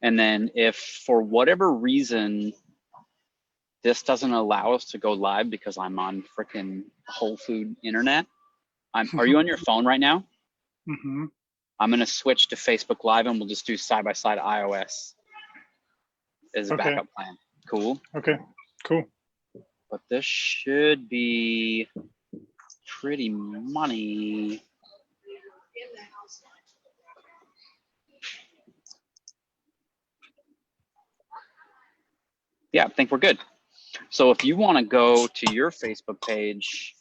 And then if for whatever reason this doesn't allow us to go live because I'm on freaking Whole Food internet, are you on your phone right now? Mm-hmm. I'm gonna switch to Facebook Live and we'll just do side-by-side iOS as a backup plan. Cool? Okay, cool. But this should be pretty money. Yeah, I think we're good. So if you want to go to your Facebook page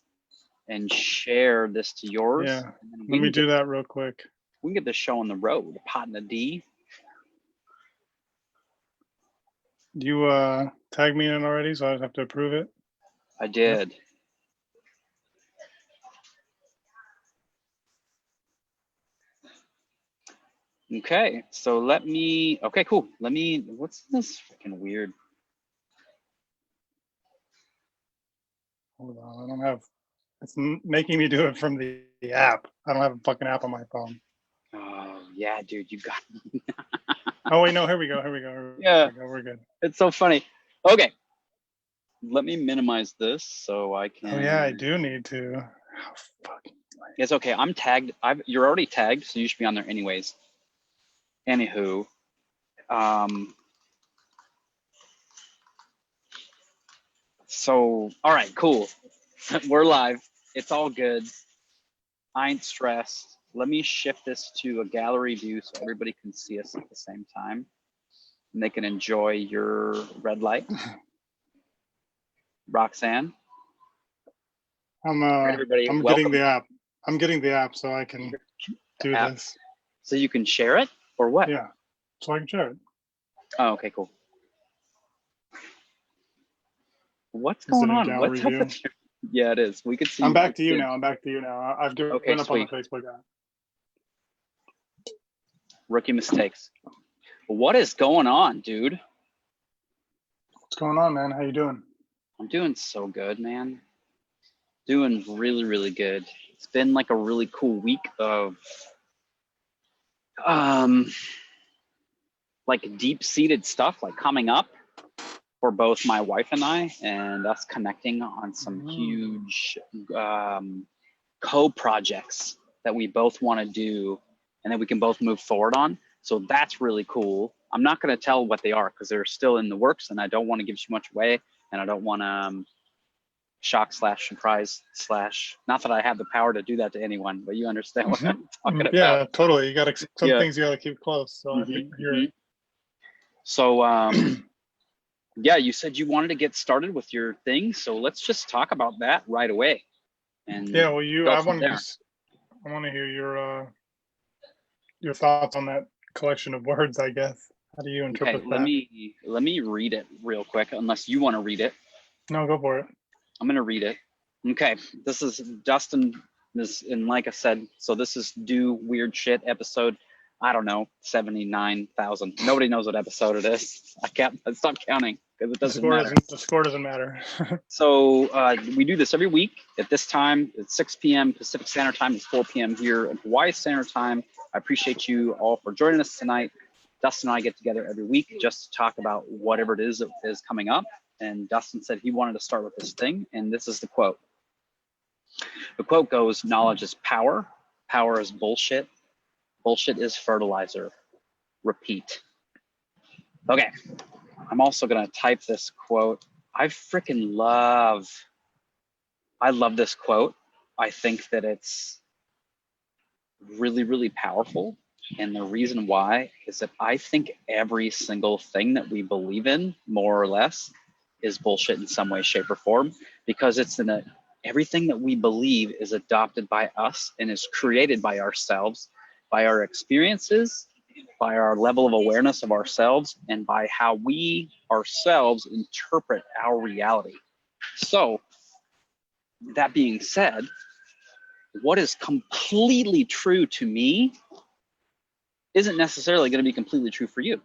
and share this to yours, yeah, let me do that real quick. We can get this show on the road, pot in a D. You tagged me in it already, so I just have to approve it. I did. Yep. Okay, so let me, okay, cool. Let me, what's this freaking weird? Hold on, I don't have, it's making me do it from the app. I don't have a fucking app on my phone. Oh, yeah, dude, you got me. Oh, wait, no, here we go. Yeah, we're good. It's so funny. Okay, let me minimize this so I can. Oh, yeah, I do need to. Oh, fucking. It's okay, I'm tagged. You're already tagged, so you should be on there anyways. Anywho, so, all right, cool. We're live. It's all good. I ain't stressed. Let me shift this to a gallery view so everybody can see us at the same time. And they can enjoy your red light. Roxanne. I'm welcome. getting the app. I'm getting the app so I can do this. So you can share it or what? Yeah, so I can share it. Oh, okay, cool. What's going on? What's up with you? Yeah, it is. We could see. I'm back to you now. I've given up on the Facebook app. Rookie mistakes. What is going on, dude? What's going on, man? How you doing? I'm doing so good, man. Doing really, really good. It's been like a really cool week of like deep-seated stuff like coming up for both my wife and I, and us connecting on some huge co-projects that we both want to do and that we can both move forward on. So that's really cool. I'm not going to tell what they are because they're still in the works and I don't want to give too much away, and I don't want to shock / surprise / not that I have the power to do that to anyone, but you understand what I'm talking about. Yeah, totally. You got some things you got to keep close. So I hear it. So yeah, you said you wanted to get started with your thing, so let's just talk about that right away. And yeah, well, I want to hear your thoughts on that collection of words, I guess. How do you interpret that? Let me read it real quick, unless you want to read it. No, go for it. I'm going to read it. Okay, this is Dustin, and like I said, so this is Do Weird Shit episode, I don't know, 79,000. Nobody knows what episode it is. I stopped counting because it doesn't matter. The score doesn't matter. So we do this every week at this time. It's 6 p.m. Pacific Standard Time. It's 4 p.m. here in Hawaii Standard Time. I appreciate you all for joining us tonight. Dustin and I get together every week just to talk about whatever it is that is coming up. And Dustin said he wanted to start with this thing, and this is the quote. The quote goes, "Knowledge is power. Power is bullshit. Bullshit is fertilizer. Repeat." Okay, I'm also gonna type this quote. I love this quote. I think that it's really, really powerful. And the reason why is that I think every single thing that we believe in, more or less, is bullshit in some way, shape, or form, because everything that we believe is adopted by us and is created by ourselves, by our experiences, by our level of awareness of ourselves, and by how we ourselves interpret our reality. So that being said, what is completely true to me isn't necessarily going to be completely true for you.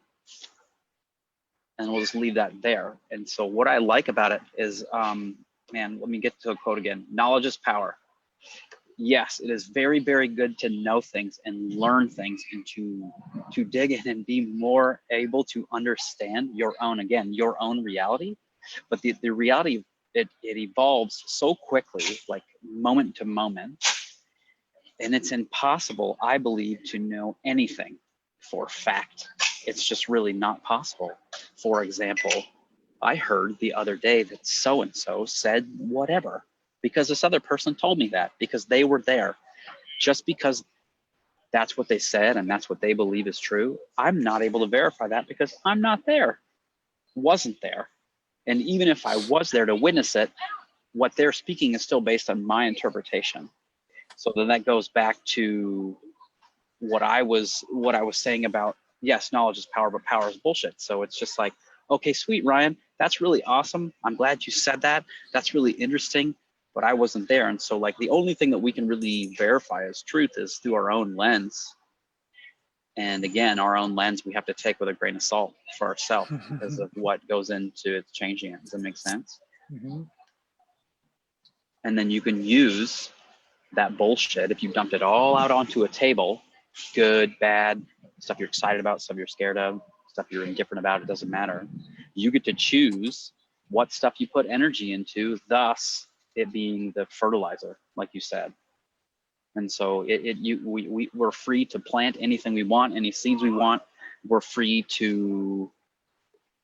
And we'll just leave that there. And so what I like about it is, man, let me get to a quote again. Knowledge is power. yes, it is very, very good to know things and learn things and to dig in and be more able to understand your own, again, your own reality. But the reality, it evolves so quickly, like moment to moment, and it's impossible, I believe, to know anything for fact. It's just really not possible. For example, I heard the other day that so-and-so said whatever because this other person told me that because they were there. Just because that's what they said and that's what they believe is true, I'm not able to verify that because I'm not there, wasn't there. And even if I was there to witness it, what they're speaking is still based on my interpretation. So then that goes back to what I was saying about, yes, knowledge is power, but power is bullshit. So it's just like, okay, sweet, Ryan, that's really awesome. I'm glad you said that. That's really interesting, but I wasn't there. And so like the only thing that we can really verify as truth is through our own lens. And again, our own lens we have to take with a grain of salt for ourselves because of what goes into it changing it. Does that make sense? Mm-hmm. And then you can use that bullshit, if you dumped it all out onto a table, good, bad, stuff you're excited about, stuff you're scared of, stuff you're indifferent about, it doesn't matter. You get to choose what stuff you put energy into, thus it being the fertilizer, like you said. And so we're free to plant anything we want, any seeds we want. We're free to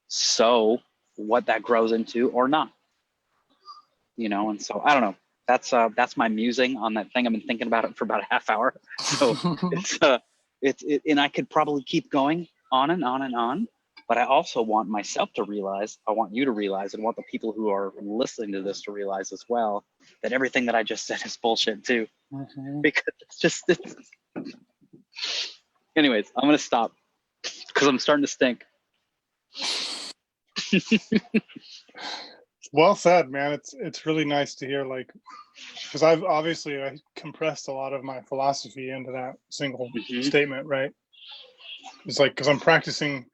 sow what that grows into or not. You know, and so I don't know. That's my musing on that thing. I've been thinking about it for about a half hour. So it's and I could probably keep going on and on and on. But I also want myself to realize, I want you to realize, and want the people who are listening to this to realize as well, that everything that I just said is bullshit too. Mm-hmm. Because anyways, I'm gonna stop because I'm starting to stink. Well said, man. It's really nice to hear, like, because I compressed a lot of my philosophy into that single statement, right? It's like, because I'm practicing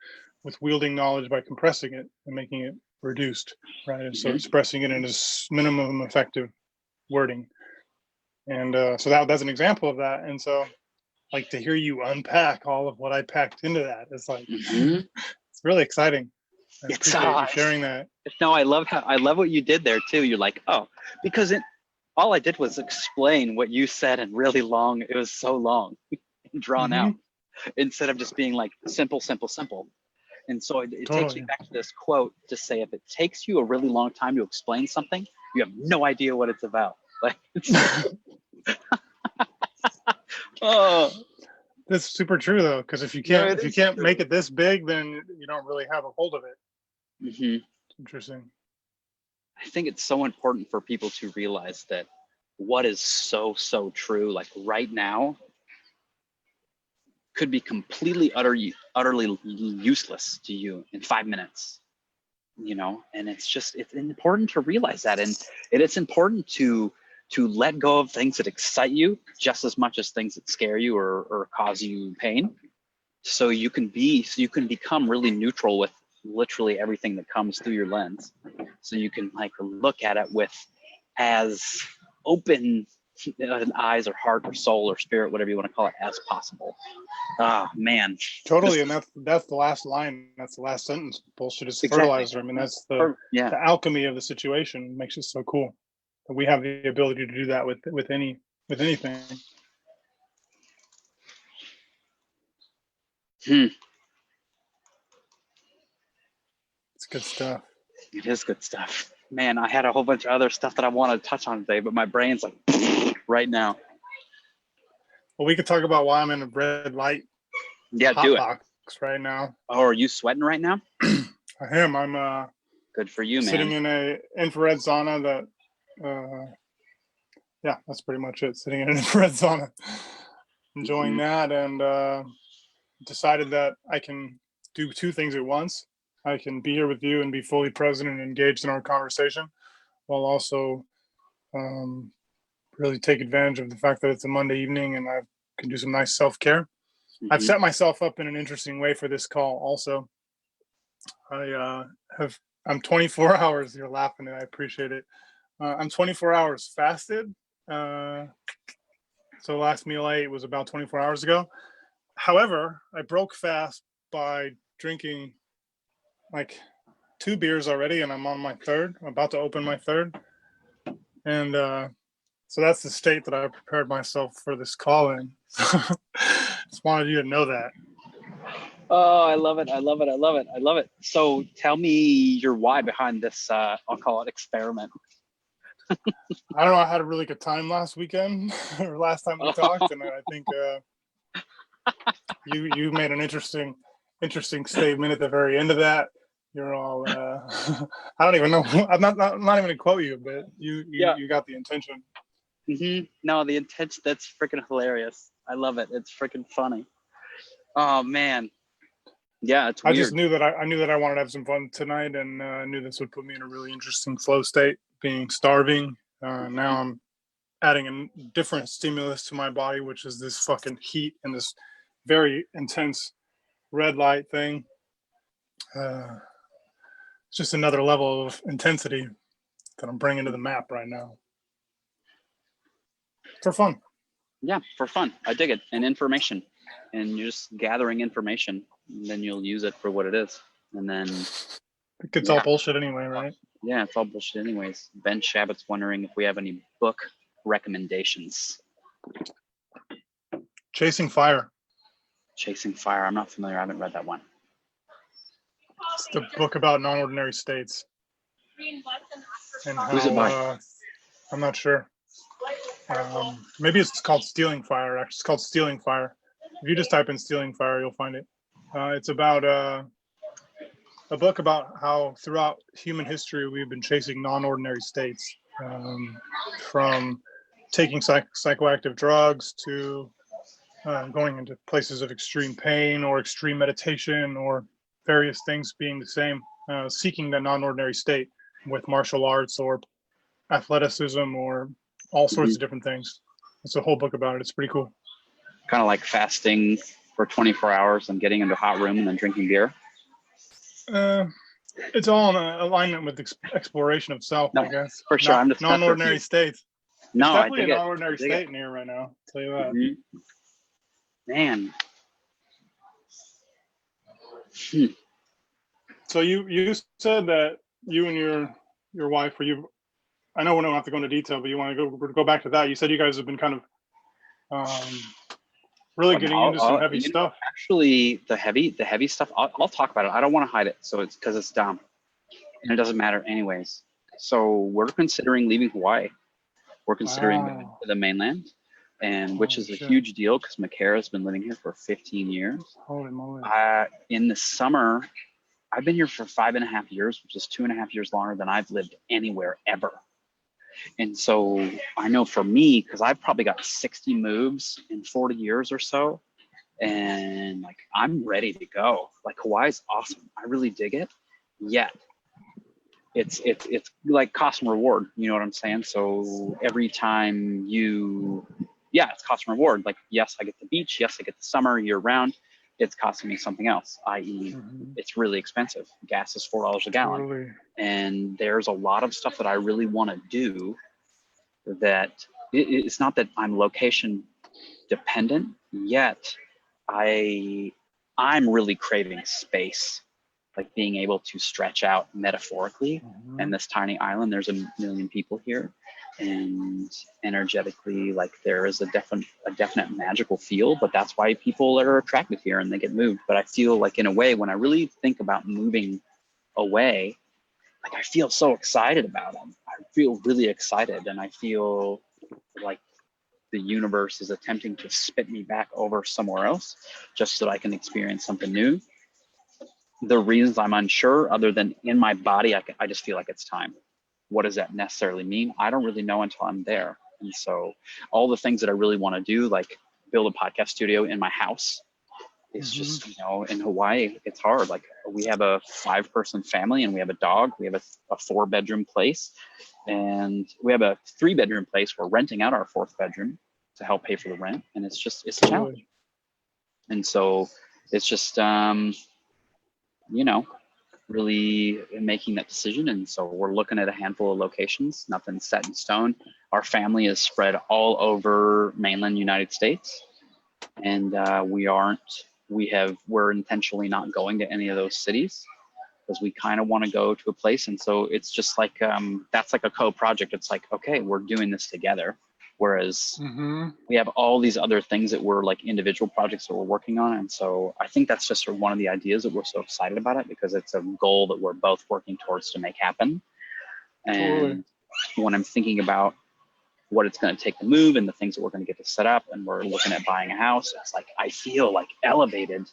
with wielding knowledge by compressing it and making it reduced, right? And so expressing it in its minimum effective wording. And so that's an example of that. And so, like, to hear you unpack all of what I packed into that, it's like, it's really exciting. I appreciate you sharing that. No, I love what you did there too. You're like, oh, because all I did was explain what you said in really long. It was so long and drawn out instead of just being like simple, simple, simple. And so it takes me back to this quote to say, if it takes you a really long time to explain something, you have no idea what it's about. Like, oh. That's super true though, because if you can't make it this big, then you don't really have a hold of it. Mm-hmm. Interesting. I think it's so important for people to realize that what is so true, like right now, could be completely utterly useless to you in 5 minutes. You know, and it's important to realize that, and it's important to let go of things that excite you just as much as things that scare you or cause you pain. So you can become really neutral with literally everything that comes through your lens. So you can like look at it with as open eyes or heart or soul or spirit, whatever you want to call it, as possible. Oh man. Totally. And that's the last line. That's the last sentence. Bullshit is fertilizer. I mean, that's the alchemy of the situation. It makes it so cool. We have the ability to do that with anything. It's good stuff. It is good stuff. Man, I had a whole bunch of other stuff that I wanted to touch on today, but my brain's like right now. Well, we could talk about why I'm in a red light. Yeah, do it. Box right now. Oh, are you sweating right now? I am. I'm good for you, man. Sitting in a infrared sauna that yeah, that's pretty much it. Sitting in an infrared sauna, enjoying that, and decided that I can do two things at once. I can be here with you and be fully present and engaged in our conversation, while also really take advantage of the fact that it's a Monday evening and I can do some nice self-care. I've set myself up in an interesting way for this call also. I'm 24 hours, you're laughing and I appreciate it. I'm 24 hours fasted. So the last meal I ate was about 24 hours ago. However, I broke fast by drinking like 2 beers already, and I'm on my third. I'm about to open my third. And so that's the state that I prepared myself for this call in. Just wanted you to know that. Oh, I love it. I love it. I love it. I love it. So tell me your why behind this, I'll call it experiment. I don't know. I had a really good time last weekend or last time we talked. And I think you made an interesting statement at the very end of that. You're all, I don't even know. I'm not even going to quote you, but you got the intention. Mm-hmm. No, the intention, that's freaking hilarious. I love it. It's freaking funny. Oh, man. Yeah, it's weird. I just knew that I knew that I wanted to have some fun tonight, and I knew this would put me in a really interesting flow state, being starving. Now I'm adding a different stimulus to my body, which is this fucking heat and this very intense red light thing. It's just another level of intensity that I'm bringing to the map right now. For fun. Yeah, for fun. I dig it. And information. And you're just gathering information, and then you'll use it for what it is. And then it's all bullshit anyway, right? Yeah, it's all bullshit anyways. Ben Shabbat's wondering if we have any book recommendations. Chasing Fire. Chasing Fire. I'm not familiar. I haven't read that one. It's the book about non-ordinary states. And how, who's it by? I'm not sure. Maybe it's called Stealing Fire. Actually, it's called Stealing Fire. If you just type in Stealing Fire, you'll find it. It's about a book about how throughout human history we've been chasing non-ordinary states, from taking psychoactive drugs to going into places of extreme pain or extreme meditation or various things being the same, seeking that non-ordinary state with martial arts or athleticism or all sorts of different things. It's a whole book about it. It's pretty cool. Kind of like fasting for 24 hours and getting into a hot room and then drinking beer. It's all in alignment with exploration of self, I guess. For sure. I'm just non-ordinary states. No, There's definitely a non-ordinary state in here right now. I'll tell you that. Mm-hmm. Man. So you said that you and your wife, or you, I know we don't have to go into detail, but you want to go back to that. You said you guys have been kind of really getting into some heavy stuff. Actually, the heavy stuff, I'll talk about it. I don't want to hide it. So it's because it's dumb and it doesn't matter anyways. So we're considering leaving Hawaii. We're considering moving to the mainland, and which is a huge deal because Makara has been living here for 15 years. Holy moly. In the summer, I've been here for 5.5 years, which is 2.5 years longer than I've lived anywhere ever. And so I know for me, because I've probably got 60 moves in 40 years or so, and like I'm ready to go. Like Hawaii's awesome. I really dig it. Yet it's like cost and reward. You know what I'm saying? So every time it's cost and reward. Like yes, I get the beach. Yes, I get the summer year round. It's costing me something else, i.e. It's really expensive. Gas is $4 a gallon. Totally. And there's a lot of stuff that I really want to do that it's not that I'm location dependent, yet I'm really craving space, like being able to stretch out metaphorically. And this tiny island, there's a million people here, and energetically, like there is a definite magical feel, but that's why people are attracted here and they get moved. But I feel like in a way, when I really think about moving away, like I feel so excited about them. I feel really excited, and I feel like the universe is attempting to spit me back over somewhere else just so that I can experience something new. The reasons I'm unsure, other than in my body, I just feel like it's time. What does that necessarily mean? I don't really know until I'm there. And so all the things that I really want to do, like build a podcast studio in my house, is just, in Hawaii, it's hard. Like we have a 5-person family and we have a dog. We have a 4-bedroom place, and we have a 3-bedroom place. We're renting out our 4th bedroom to help pay for the rent. And it's a challenge. And so it's just, really making that decision. And so we're looking at a handful of locations, nothing set in stone. Our family is spread all over mainland United States. And we're intentionally not going to any of those cities because we kind of want to go to a place. And so it's just like, that's like a co-project. It's like, okay, we're doing this together. Whereas we have all these other things that we're like individual projects that we're working on. And so I think that's just one of the ideas that we're so excited about it, because it's a goal that we're both working towards to make happen. And when I'm thinking about what it's going to take to move and the things that we're going to get to set up, and we're looking at buying a house, it's like I feel like elevated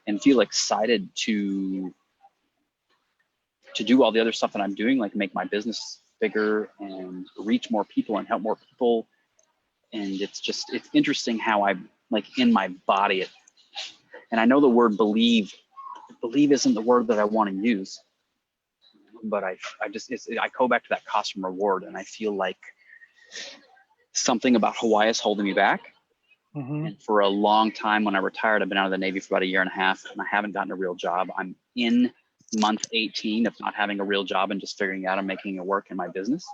and feel excited to do all the other stuff that I'm doing, like make my business bigger and reach more people and help more people. And it's interesting how I like in my body, and I know the word believe isn't the word that I want to use, but I go back to that cost and reward, and I feel like something about Hawaii is holding me back. And for a long time, when I retired, I've been out of the Navy for about a year and a half, and I haven't gotten a real job. I'm in month 18 of not having a real job and just figuring out and making it work in my business.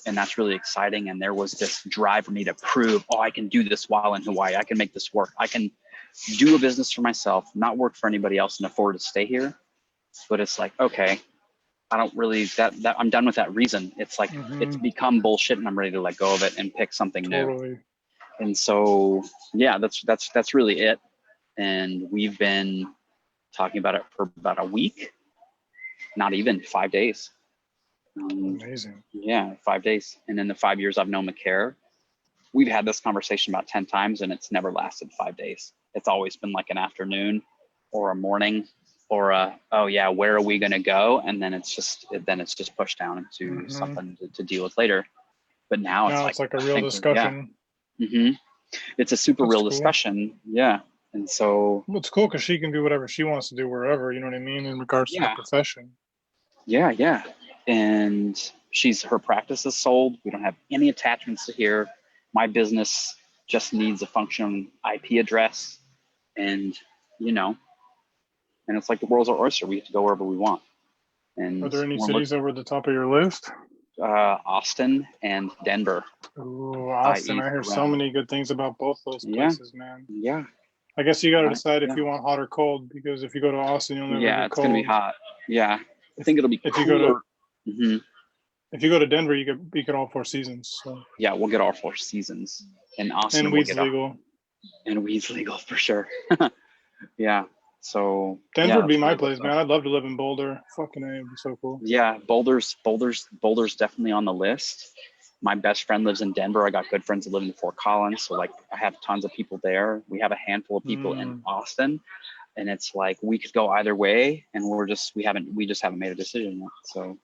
And that's really exciting. And there was this drive for me to prove, oh, I can do this while in Hawaii. I can make this work. I can do a business for myself, not work for anybody else, and afford to stay here. But it's like, okay, I don't really, that I'm done with that reason. It's like, it's become bullshit, and I'm ready to let go of it and pick something new. And so, yeah, that's really it. And we've been talking about it for about a week, not even 5 days. Amazing. Yeah, 5 days. And in the 5 years I've known McCare, we've had this conversation about 10 times, and it's never lasted 5 days. It's always been like an afternoon or a morning or oh yeah, where are we going to go? And then it's just pushed down into something to deal with later. But now it's like a real discussion. Yeah. It's a super real discussion. Yeah. And so it's cool because she can do whatever she wants to do wherever, you know what I mean, in regards to the profession. Yeah. And her practice is sold. We don't have any attachments to here. My business just needs a function IP address, and and it's like the world's our oyster. We get to go wherever we want. And are there any cities over the top of your list? Austin and Denver. Ooh, Austin. I hear so many good things about both those places, man. Yeah. I guess you got to decide if you want hot or cold, because if you go to Austin, you'll never get it's cold. Gonna be hot. Yeah, I think it'll be cooler. If you go to Denver, you get all 4 seasons. So. Yeah, we'll get all 4 seasons. In Austin, and weed's legal. And weed's legal for sure. Yeah. So Denver would be my place, man. I'd love to live in Boulder. Fucking A, it'd be so cool. Yeah, Boulder's definitely on the list. My best friend lives in Denver. I got good friends that live in Fort Collins, so like I have tons of people there. We have a handful of people in Austin, and it's like we could go either way, and we just haven't made a decision yet. So,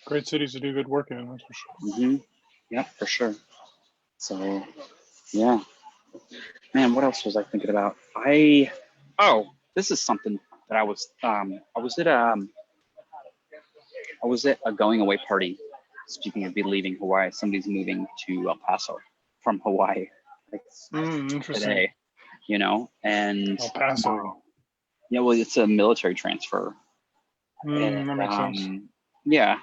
great cities to do good work in, that's for sure. Yeah, for sure. So, yeah. Man, what else was I thinking about? This is something that I was at a going away party. Speaking of leaving Hawaii, somebody's moving to El Paso from Hawaii. Interesting. Today, and El Paso. Yeah, well, it's a military transfer. That makes sense. Yeah.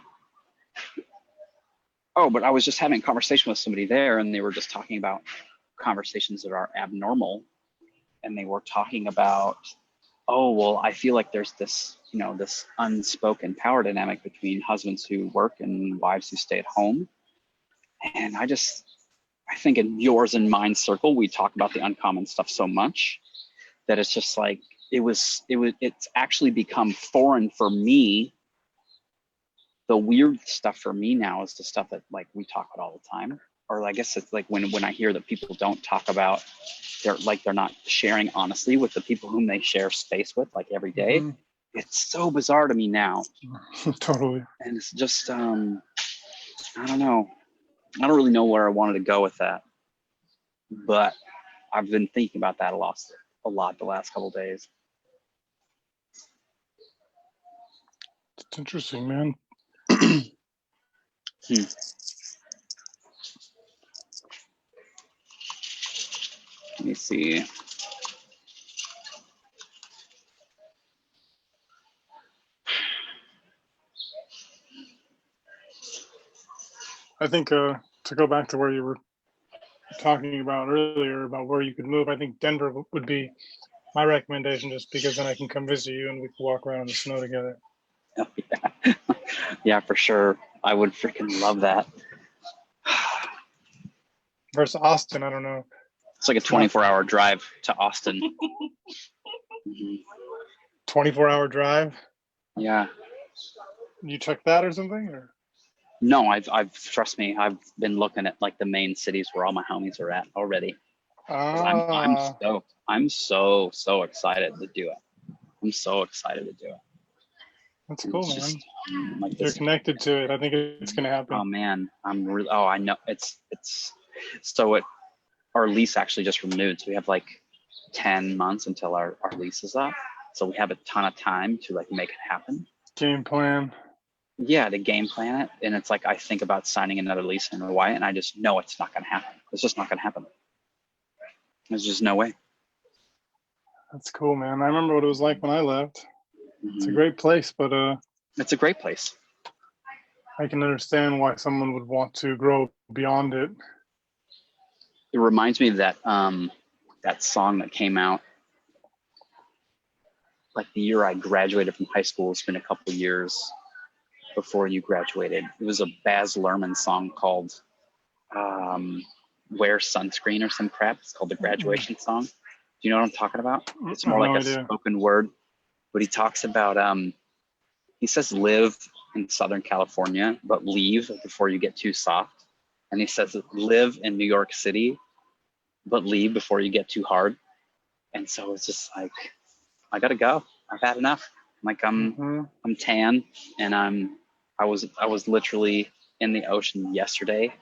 Oh, but I was just having a conversation with somebody there, and they were just talking about conversations that are abnormal, and they were talking about, oh, well, I feel like there's this, this unspoken power dynamic between husbands who work and wives who stay at home. And I think in yours and mine circle, we talk about the uncommon stuff so much that it's just like, it's actually become foreign for me. The weird stuff for me now is the stuff that like we talk about all the time. Or I guess it's like when I hear that people don't talk about, they're not sharing honestly with the people whom they share space with like every day. It's so bizarre to me now. Totally. And it's just, I don't know. I don't really know where I wanted to go with that, but I've been thinking about that a lot the last couple of days. It's interesting, man. Let me see. I think to go back to where you were talking about earlier about where you could move, I think Denver would be my recommendation, just because then I can come visit you and we can walk around in the snow together. Oh, yeah. Yeah, for sure. I would freaking love that. Versus Austin, I don't know. It's like a 24-hour drive to Austin. 24-hour drive? Yeah. You check that or something? Or? No, I've trust me, I've been looking at like the main cities where all my homies are at already. I'm stoked. I'm so excited to do it. I'm so excited to do it. That's cool, man. Just, like you're connected to it. I think it's gonna happen. Oh man, I'm really. Oh, I know. It's so. Our lease actually just renewed, so we have like 10 months until our lease is up. So we have a ton of time to like make it happen. Game plan. Yeah, to game plan it, and it's like I think about signing another lease in Hawaii, and I just know it's not gonna happen. It's just not gonna happen. There's just no way. That's cool, man. I remember what it was like when I left. It's a great place, but it's a great place. I can understand why someone would want to grow beyond it. It reminds me of that that song that came out like the year I graduated from high school. It's been a couple of years before you graduated. It was a Baz Luhrmann song called Wear Sunscreen or some crap. It's called the graduation song. Do you know what I'm talking about? It's more like a spoken word, but he talks about he says live in Southern California, but leave before you get too soft. And he says live in New York City, but leave before you get too hard. And so it's just like, I gotta go. I've had enough. Like I'm tan, and I was literally in the ocean yesterday,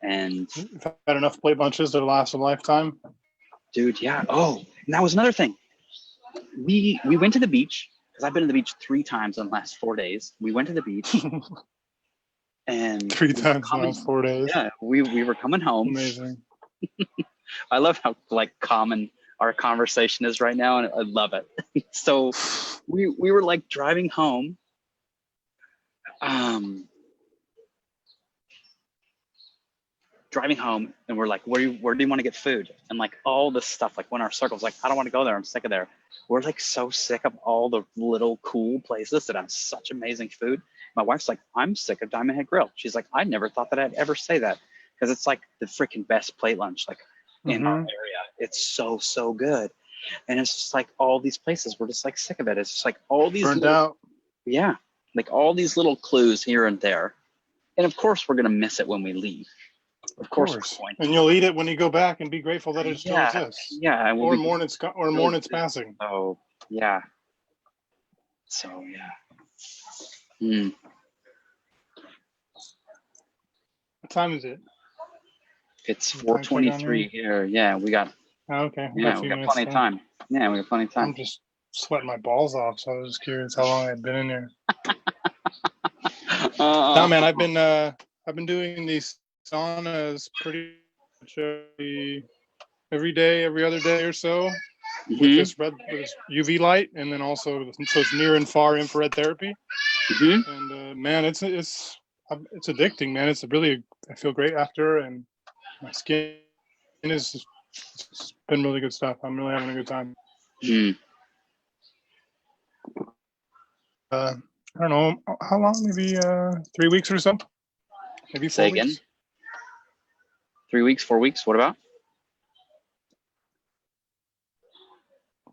and you've had enough plate lunches that last a lifetime. Dude, yeah. Oh, and that was another thing. We went to the beach, because I've been to the beach 3 times in the last 4 days. We went to the beach, and 3 times in the last 4 days. Yeah, we were coming home. Amazing. I love how like common our conversation is right now, and I love it. So we were like driving home. And we're like, where do you want to get food? And like all this stuff, like when our circle's like, I don't want to go there, I'm sick of there. We're like so sick of all the little cool places that have such amazing food. My wife's like, I'm sick of Diamond Head Grill. She's like, I never thought that I'd ever say that, because it's like the freaking best plate lunch like in our area. It's so good. And it's just like all these places, we're just like sick of it. It's just like all these burned out. Yeah, like all these little clues here and there. And of course we're gonna miss it when we leave. Of course. And you'll eat it when you go back and be grateful that it still exists. Yeah. Or mourn its passing. Oh, yeah. So, yeah. What time is it? It's 4:23 here. Yeah, we got. Oh, okay. We got plenty of time. Yeah, we got plenty of time. I'm just sweating my balls off, so I was just curious how long I'd been in here. No, man, I've been doing these saunas pretty much every day, every other day or so, with this UV light, and then also so it's near and far infrared therapy. And man, it's addicting, man. I feel great after, and my skin it's been really good stuff. I'm really having a good time. I don't know how long, maybe 3 weeks or so, maybe 4 weeks. Again? 3 weeks, 4 weeks. What about?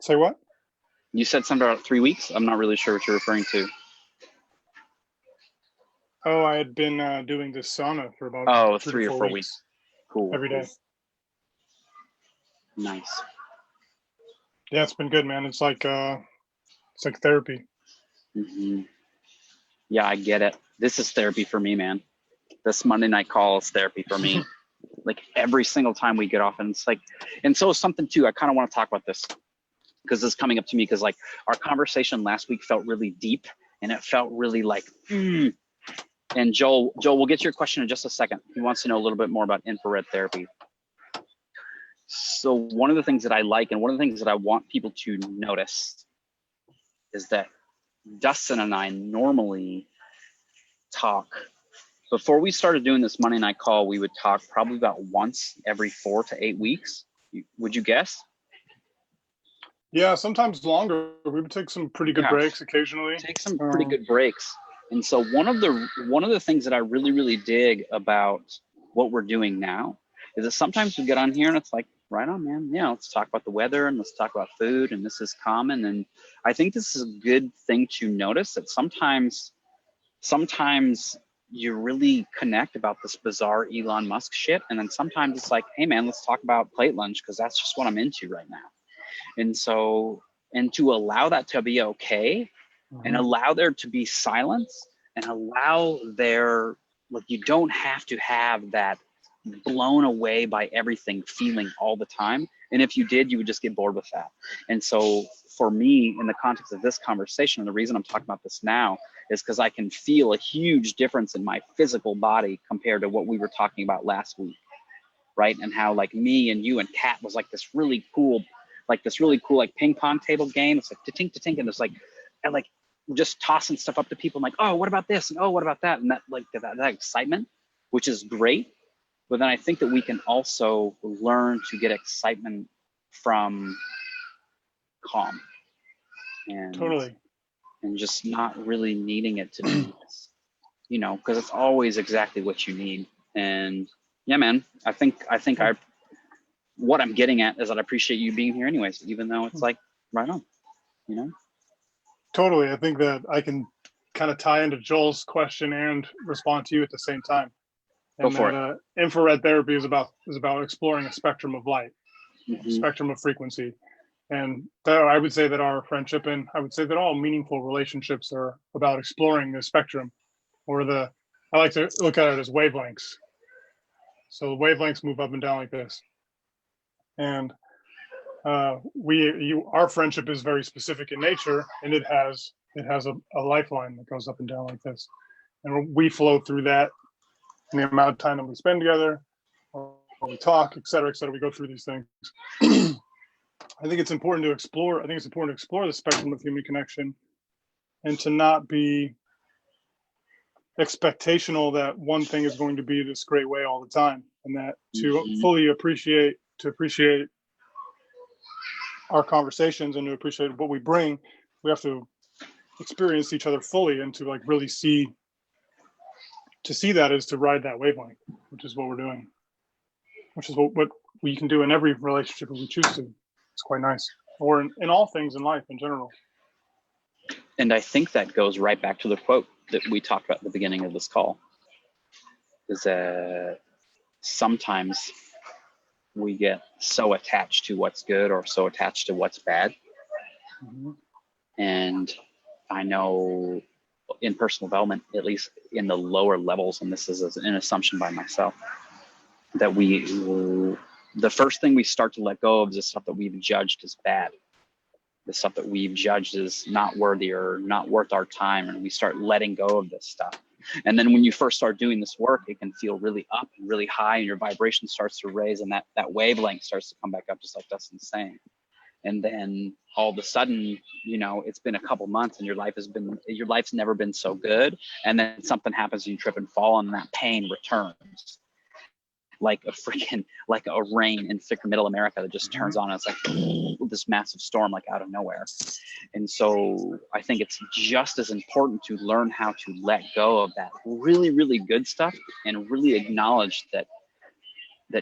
Say what? You said something about 3 weeks. I'm not really sure what you're referring to. Oh, I had been doing this sauna for about 3 or 4 weeks. Cool. Every day. Nice. Yeah, it's been good, man. It's like therapy. Yeah, I get it. This is therapy for me, man. This Monday night call is therapy for me. Like every single time we get off, and it's like, and so something too, I kind of want to talk about this because it's coming up to me, because like our conversation last week felt really deep, and it felt really like, And Joel, we'll get to your question in just a second. He wants to know a little bit more about infrared therapy. So one of the things that I like, and one of the things that I want people to notice, is that Dustin and I normally talk before we started doing this Monday night call, we would talk probably about once every 4 to 8 weeks. Would you guess? Yeah, sometimes longer. We would take some pretty good breaks occasionally. Take some pretty good breaks. And so one of the things that I really, really dig about what we're doing now is that sometimes we get on here and it's like, right on, man. Yeah, let's talk about the weather and let's talk about food, and this is common. And I think this is a good thing to notice, that sometimes you really connect about this bizarre Elon Musk shit, and then sometimes it's like, hey man, let's talk about plate lunch because that's just what I'm into right now. And so, and to allow that to be okay, and allow there to be silence, and allow there, like, you don't have to have that blown away by everything feeling all the time. And if you did, you would just get bored with that. And so for me, in the context of this conversation, and the reason I'm talking about this now is because I can feel a huge difference in my physical body compared to what we were talking about last week, right? And how like me and you and Kat was like this really cool like ping pong table game. It's like ta-tink, ta-tink, and it's like, and like just tossing stuff up to people. I'm like, oh, what about this? And oh, what about that? And that, like that excitement, which is great. But then I think that we can also learn to get excitement from calm, and Totally, and just not really needing it to be, you know, because it's always exactly what you need. And yeah, man, I think what I'm getting at is that I appreciate you being here anyways, even though it's like right on, you know? Totally. I think that I can kind of tie into Joel's question and respond to you at the same time. And Go for it. Infrared therapy is about exploring a spectrum of light, Mhm. spectrum of frequency. And I would say that our friendship, and I would say that all meaningful relationships, are about exploring the spectrum, or I like to look at it as wavelengths. So the wavelengths move up and down like this. And our friendship is very specific in nature, and it has a lifeline that goes up and down like this. And we flow through that in the amount of time that we spend together, or we talk, et cetera, et cetera. We go through these things. I think it's important to explore. I think it's important to explore the spectrum of human connection, and to not be expectational that one thing is going to be this great way all the time, and that to fully appreciate our conversations and to appreciate what we bring, we have to experience each other fully, and to like really see that is to ride that wavelength, which is what we're doing, which is what we can do in every relationship if we choose to. It's quite nice, or in all things in life in general. And I think that goes right back to the quote that we talked about at the beginning of this call, is that sometimes we get so attached to what's good or so attached to what's bad. And I know in personal development, at least in the lower levels, and this is an assumption by myself, that the first thing we start to let go of is the stuff that we've judged as bad, the stuff that we've judged as not worthy or not worth our time, and we start letting go of this stuff. And then when you first start doing this work, it can feel really up and really high, and your vibration starts to raise, and that wavelength starts to come back up, just like Dustin's saying. And then all of a sudden, you know, it's been a couple months and your life's never been so good. And then something happens and you trip and fall, and that pain returns like a rain in freaking middle America that just turns on. And it's like this massive storm, like out of nowhere. And so I think it's just as important to learn how to let go of that really, really good stuff, and really acknowledge that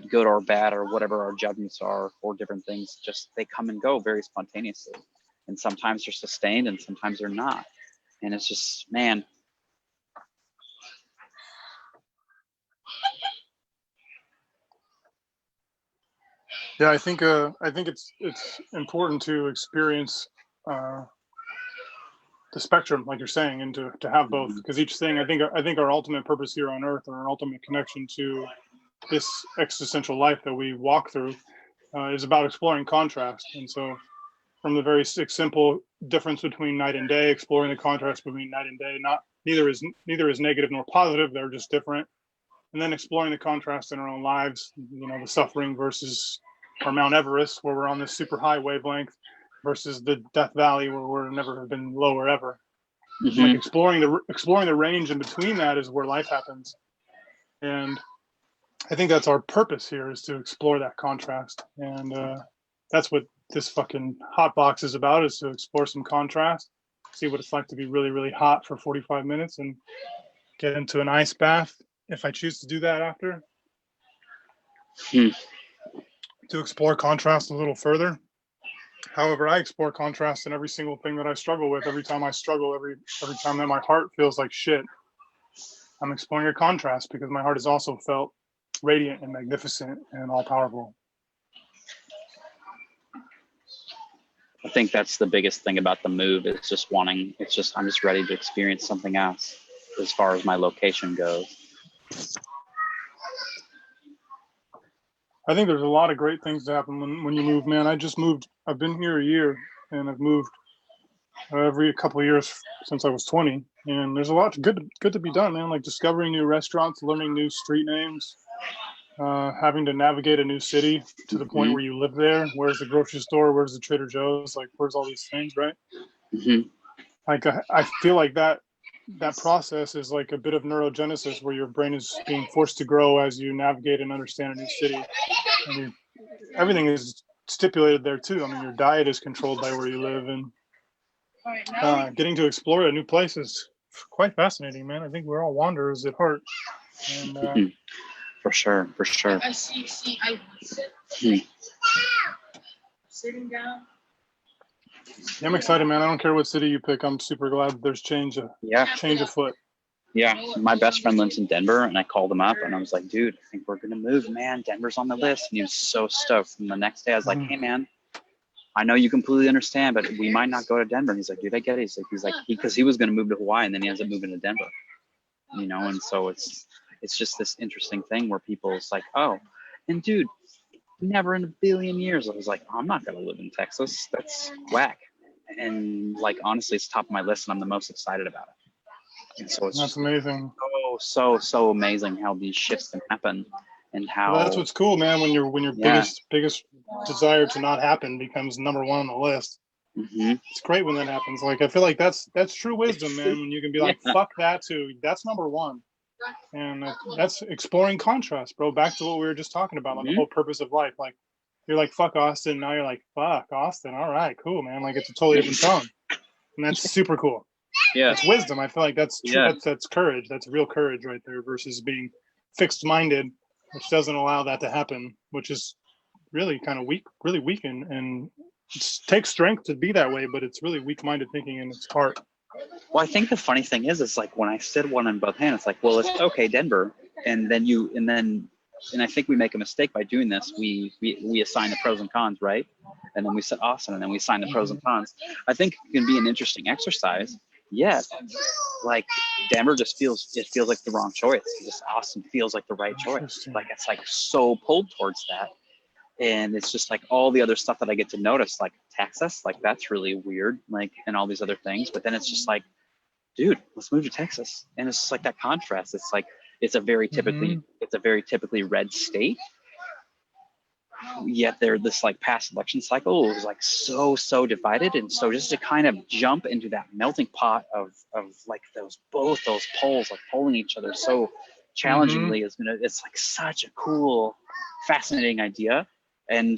good or bad or whatever our judgments are for different things, just they come and go very spontaneously. And sometimes they're sustained and sometimes they're not. And it's just, man. Yeah, I think it's important to experience the spectrum, like you're saying, and to have both, because each thing, I think our ultimate purpose here on Earth, or our ultimate connection to this existential life that we walk through, is about exploring contrast. And so, from the very simple difference between night and day, exploring the contrast between night and day, neither is negative nor positive; they're just different. And then exploring the contrast in our own lives, you know, the suffering versus our Mount Everest, where we're on this super high wavelength, versus the Death Valley, where we're never have been lower ever. Like exploring the range in between that is where life happens. And I think that's our purpose here, is to explore that contrast. And that's what this fucking hot box is about, is to explore some contrast, see what it's like to be really, really hot for 45 minutes and get into an ice bath if I choose to do that after. To explore contrast a little further. However, I explore contrast in every single thing that I struggle with. Every time I struggle, every time that my heart feels like shit, I'm exploring a contrast, because my heart has also felt radiant and magnificent and all powerful. I think that's the biggest thing about the move, is just wanting, I'm just ready to experience something else as far as my location goes. I think there's a lot of great things to happen when you move, man. I just moved. I've been here a year, and I've moved every couple of years since I was 20. And there's a lot good to be done, man. Like discovering new restaurants, learning new street names, having to navigate a new city to the point where you live there. Where's the grocery store? Where's the Trader Joe's? Like, where's all these things, right? Like, I feel like that process is like a bit of neurogenesis, where your brain is being forced to grow as you navigate and understand a new city. And everything is stipulated there too. I mean, your diet is controlled by where you live, and getting to explore a new place is quite fascinating, man. I think we're all wanderers at heart. And for sure. I see. Sitting down. Yeah, I'm excited, man. I don't care what city you pick. I'm super glad there's change afoot. Yeah, my best friend lives in Denver, and I called him up, and I was like, dude, I think we're going to move, man. Denver's on the list. And he was so stoked. And the next day I was like, hey, man, I know you completely understand, but we might not go to Denver. And he's like, dude, I get it. He's like, because he was going to move to Hawaii, and then he ends up moving to Denver, you know? And so it's just this interesting thing where people, it's like, oh, and dude, never in a billion years. I was like, I'm not going to live in Texas. That's whack. And like, honestly, it's top of my list, and I'm the most excited about it. And so it's that's amazing. So amazing how these shifts can happen, and how that's what's cool, man. When your biggest desire to not happen becomes number one on the list. It's great when that happens. Like, I feel like that's true wisdom, man. When you can be like, fuck that too. That's number one. And that's exploring contrast, bro. Back to what we were just talking about, like the whole purpose of life. Like, you're like, fuck Austin. Now you're like, fuck Austin. All right, cool, man. Like, it's a totally different tone. And that's super cool. Yeah. It's wisdom. I feel like that's true. Yeah. That's courage. That's real courage right there, versus being fixed minded, which doesn't allow that to happen, which is really kind of really weak. And it takes strength to be that way, but it's really weak minded thinking in its heart. Well, I think the funny thing is like, when I said one in both hands, it's like, well, it's okay, Denver. And I think we make a mistake by doing this. We assign the pros and cons, right? And then we said Austin, and then we assign the pros and cons. I think it can be an interesting exercise. Yeah, like Denver just feels like the wrong choice. Just Austin feels like the right choice. Like, it's like so pulled towards that. And it's just like all the other stuff that I get to notice, like Texas, like that's really weird, like, and all these other things. But then it's just like, dude, let's move to Texas. And it's just like that contrast. It's like, it's a very typically red state. Yet they're this like past election cycle was like so divided. And so just to kind of jump into that melting pot of like both those poles like polling each other so challengingly it's like such a cool, fascinating idea. And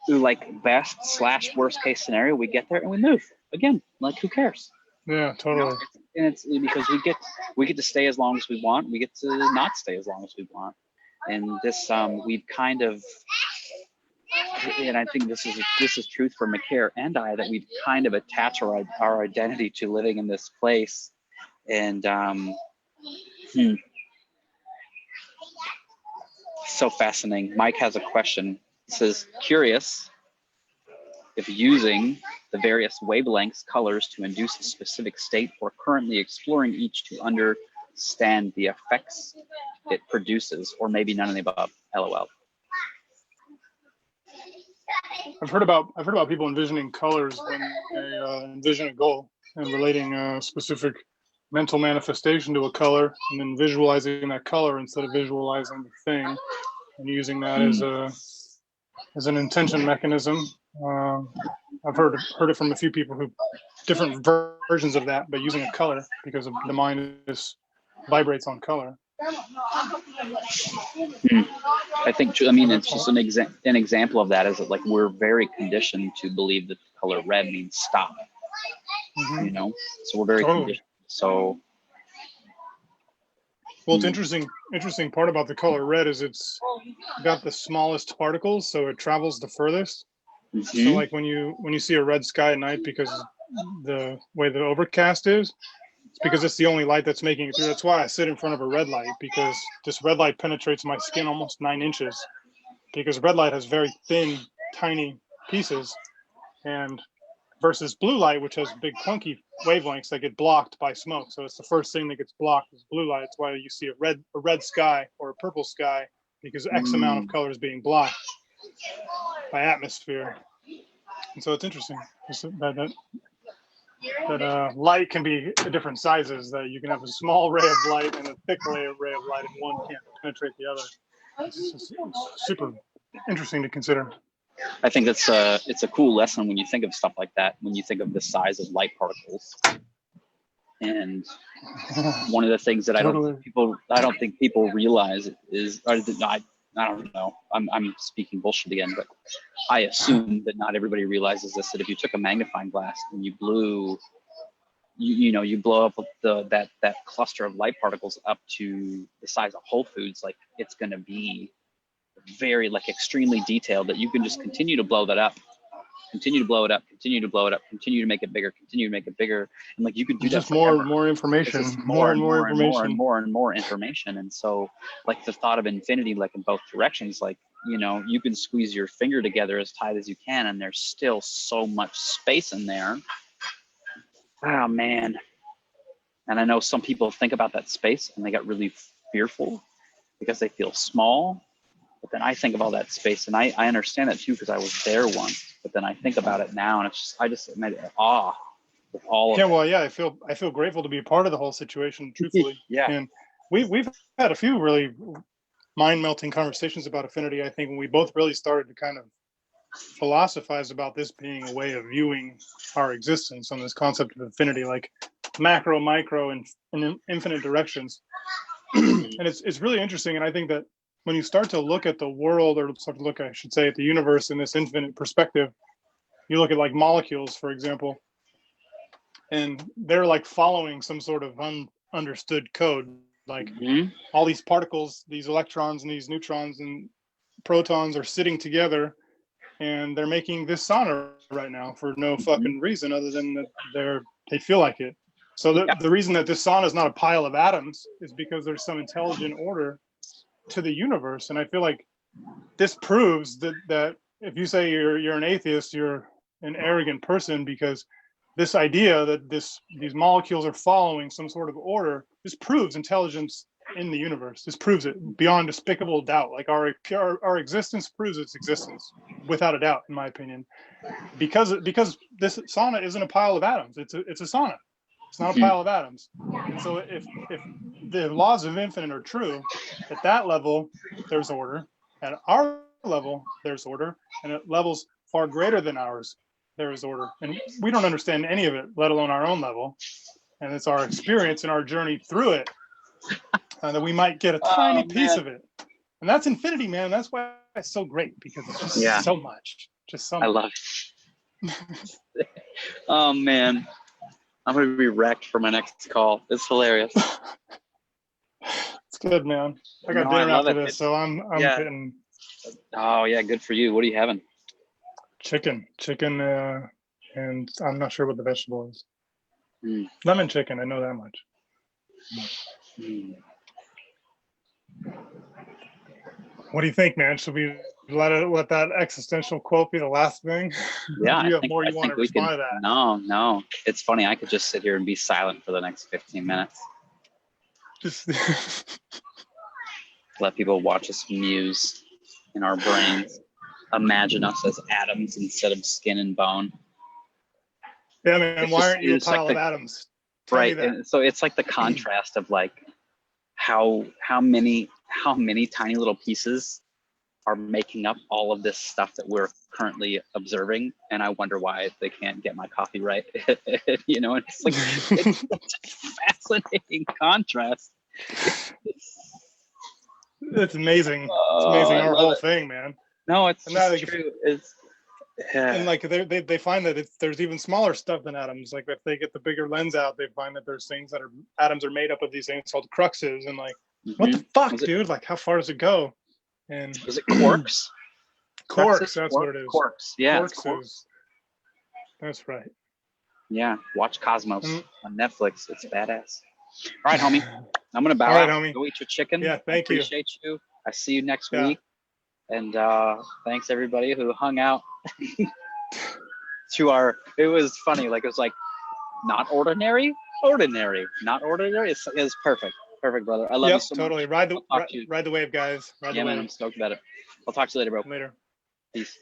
like best/worst case scenario, we get there and we move again. Like, who cares? Yeah, totally. And it's because we get to stay as long as we want. We get to not stay as long as we want. And this we've kind of, and I think this is truth for McCare and I, that we've kind of attached our identity to living in this place. And so fascinating. Mike has a question. It says, curious if using the various wavelengths, colors to induce a specific state, or currently exploring each to understand the effects it produces, or maybe none of the above. LOL. I've heard about people envisioning colors when they envision a goal, and relating a specific mental manifestation to a color, and then visualizing that color instead of visualizing the thing, and using that as an intention mechanism. I've heard it from a few people who different versions of that, but using a color because the mind vibrates on color. I think, I mean, it's just an example of that is that, like, we're very conditioned to believe that the color red means stop, you know, so we're very conditioned. So, well, it's interesting part about the color red is it's got the smallest particles, so it travels the furthest. So like when you see a red sky at night, because the way the overcast is, it's because it's the only light that's making it through. That's why I sit in front of a red light, because this red light penetrates my skin almost 9 inches, because red light has very thin, tiny pieces, and versus blue light, which has big clunky wavelengths that get blocked by smoke. So it's the first thing that gets blocked is blue light. That's why you see a red sky or a purple sky, because X amount of color is being blocked by atmosphere. And so it's interesting that light can be different sizes, that you can have a small ray of light and a thick ray of light, and one can't penetrate the other. It's super interesting to consider. I think it's a cool lesson when you think of stuff like that, when you think of the size of light particles. And one of the things that I don't think people realize is, or I don't know, I'm speaking bullshit again, but I assume that not everybody realizes this, that if you took a magnifying glass and you blew, you blow up that cluster of light particles up to the size of Whole Foods, like, it's going to be very, like, extremely detailed, that you can just continue to blow that up, continue to blow it up, continue to blow it up, continue to make it bigger, continue to make it bigger, and, like, you could do that just forever. more information, more and more information. And so, like, the thought of infinity, like, in both directions, like, you can squeeze your finger together as tight as you can, and there's still so much space in there. Oh man. And I know some people think about that space and they get really fearful because they feel small. But then I think of all that space, and I understand that too, because I was there once. But then I think about it now, and I just made awe with all of it. Well, yeah, I feel grateful to be a part of the whole situation, truthfully. Yeah. And we've had a few really mind-melting conversations about affinity. I think when we both really started to kind of philosophize about this being a way of viewing our existence on this concept of affinity, like macro, micro, and in infinite directions. And it's really interesting. And I think that when you start to look at the world, or start to look, I should say, at the universe in this infinite perspective, you look at, like, molecules, for example, and they're, like, following some sort of understood code. Like, all these particles, these electrons and these neutrons and protons are sitting together, and they're making this sauna right now for no fucking reason other than that they feel like it. So the reason that this sauna is not a pile of atoms is because there's some intelligent order to the universe. And I feel like this proves that if you say you're an atheist, you're an arrogant person, because this idea that these molecules are following some sort of order, this proves intelligence in the universe. This proves it beyond despicable doubt. Like, our existence proves its existence without a doubt, in my opinion, because this sauna isn't a pile of atoms. It's a sauna. It's not a pile of atoms. And so if the laws of infinite are true, at that level there's order. At our level there's order, and at levels far greater than ours there is order. And we don't understand any of it, let alone our own level. And it's our experience and our journey through it that we might get a tiny piece of it. And that's infinity, man. That's why it's so great, because it's just so much. Just so much. I love it. Oh man, I'm gonna be wrecked for my next call. It's hilarious. It's good, man. I got dinner after this, so I'm getting. Oh yeah, good for you. What are you having? Chicken, and I'm not sure what the vegetable is. Lemon chicken, I know that much. What do you think, man? Should we let that existential quote be the last thing? Yeah, do you have more you want to respond to that? No. It's funny. I could just sit here and be silent for the next 15 minutes. Just let people watch us muse in our brains. Imagine us as atoms instead of skin and bone. Yeah, man. Why aren't you a pile of atoms? Right. And so it's like the contrast of, like, how many tiny little pieces are making up all of this stuff that we're currently observing, and I wonder why they can't get my coffee right. And it's like it's such a fascinating contrast. It's amazing. It's amazing, I our love whole it. thing, man. No, it's And that, just like, true. It's and like they find that there's even smaller stuff than atoms. Like if they get the bigger lens out, they find that there's things that are atoms are made up of these things called cruxes. And like, what the fuck, dude? Like, how far does it go? And is it quarks? quarks, that's what it is. Quarks. Yeah, it's Quarks. That's right. Yeah, watch Cosmos on Netflix. It's badass. All right, homie. I'm gonna bow All right, out. homie. Go eat your chicken. Yeah, thank you. I appreciate you. I see you next Yeah. week. And thanks everybody who hung out to our. It was funny. Like it was like not ordinary, not ordinary. It's perfect, brother. I love you so totally. much. Ride the wave, guys. Ride the man, wave. I'm stoked about it. I'll talk to you later, bro. Later. Peace.